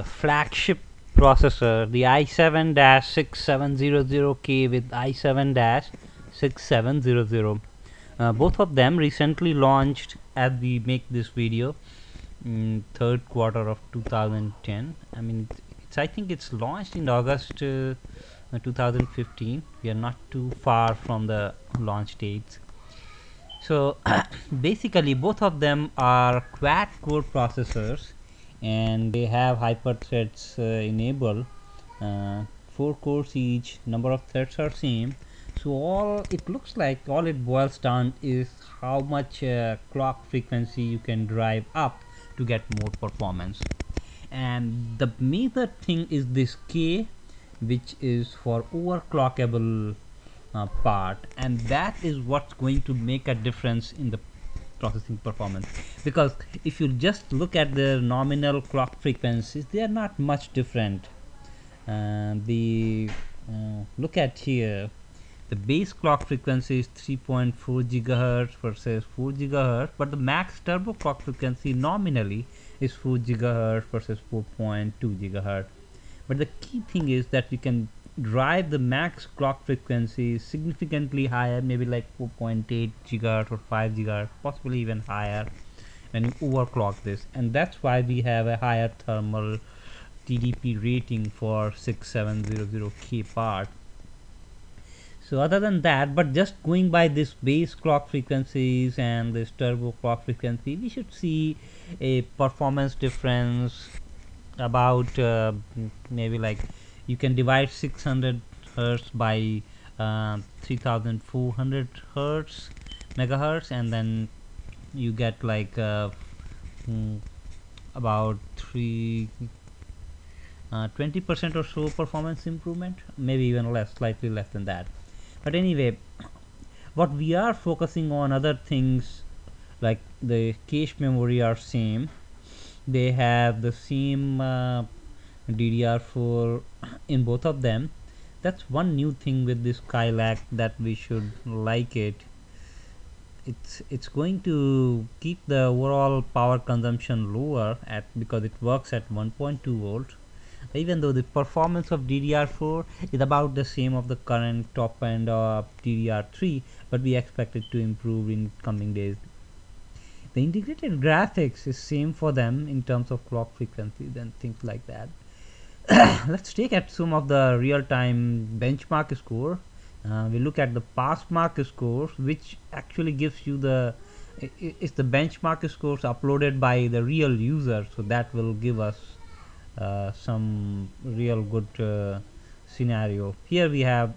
flagship processor, the i7-6700K with i7-6700. Both of them recently launched as we make this video in third quarter of 2010. I mean, I think it's launched in August 2015. We are not too far from the launch dates. So basically both of them are quad core processors, and they have hyperthreads enabled, 4 cores each, number of threads are same. So all it looks like, all it boils down is how much clock frequency you can drive up to get more performance. And the major thing is this K, which is for overclockable part, and that is what's going to make a difference in the processing performance. Because if you just look at the nominal clock frequencies, they are not much different. Look at here, the base clock frequency is 3.4 gigahertz versus 4 gigahertz, but the max turbo clock frequency nominally is 4 gigahertz versus 4.2 gigahertz. But the key thing is that you can drive the max clock frequency significantly higher, maybe like 4.8 gigahertz or 5 gigahertz, possibly even higher when you overclock this. And that's why we have a higher thermal TDP rating for 6700K part. So other than that, but just going by this base clock frequencies and this turbo clock frequency, we should see a performance difference about maybe like, you can divide 600 hertz by 3400 hertz megahertz, and then you get like about 20% or so performance improvement, maybe even less, slightly less than that. But anyway, what we are focusing on, other things like the cache memory are same. They have the same DDR4 in both of them. That's one new thing with this Skylake that we should like it. It's going to keep the overall power consumption lower because it works at 1.2 volts. Even though the performance of DDR4 is about the same of the current top end of DDR3, but we expect it to improve in coming days. The integrated graphics is same for them in terms of clock frequencies and things like that. Let's take at some of the real-time benchmark score. We look at the past mark scores, which actually gives you it's the benchmark scores uploaded by the real user, so that will give us some real good scenario. Here we have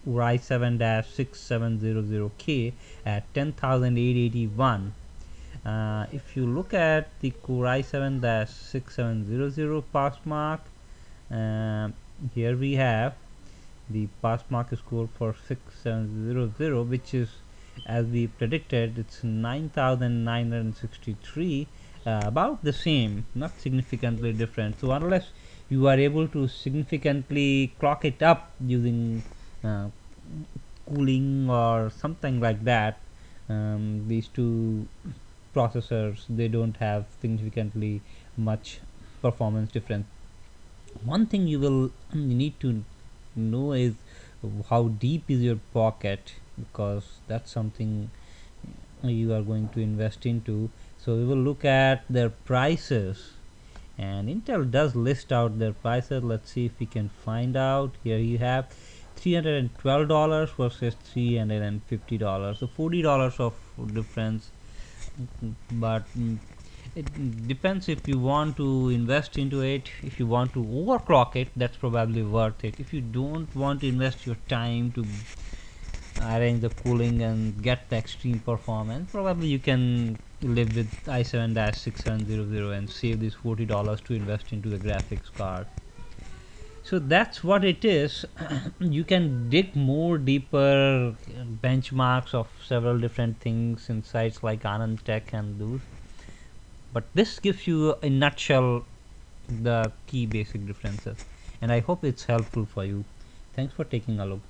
i7-6700K at 10,881. If you look at the Core i7-6700 pass mark, here we have the pass mark score for 6700, which is, as we predicted, it's 9,963, about the same, not significantly different. So unless you are able to significantly clock it up using cooling or something like that, these two processors, they don't have significantly much performance difference. One thing you need to know is how deep is your pocket, because that's something you are going to invest into. So we will look at their prices, and Intel does list out their prices. Let's see if we can find out. Here you have $312 versus $350, so $40 of difference. But it depends if you want to invest into it. If you want to overclock it, that's probably worth it. If you don't want to invest your time to arrange the cooling and get the extreme performance, probably you can live with i7-6700 and save this $40 to invest into the graphics card. So that's what it is. You can dig more deeper benchmarks of several different things in sites like Anand Tech and those, but this gives you in nutshell the key basic differences, and I hope it's helpful for you. Thanks for taking a look.